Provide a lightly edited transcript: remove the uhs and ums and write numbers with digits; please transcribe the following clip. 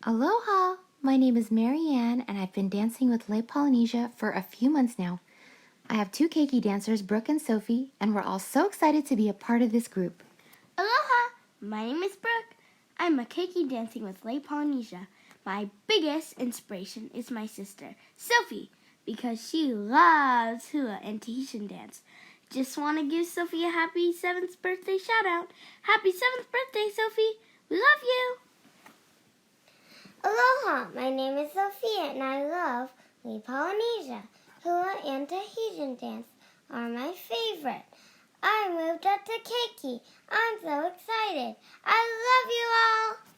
Aloha! My name is Marianne, and I've been dancing with Lake Polynesia for a few months now. I have two keiki dancers, Brooke and Sophie, and we're all so excited to be a part of this group. Aloha! My name is Brooke. I'm a keiki dancing with Lake Polynesia. My biggest inspiration is my sister, Sophie, because she loves hula and Tahitian dance. Just want to give Sophie a happy 7th birthday shout out. Happy 7th birthday, Sophie! We love you! Aloha, my name is Sophia and I love Lake Polynesia. Hula and Tahitian dance are my favorite. I moved up to keiki. I'm so excited. I love you all!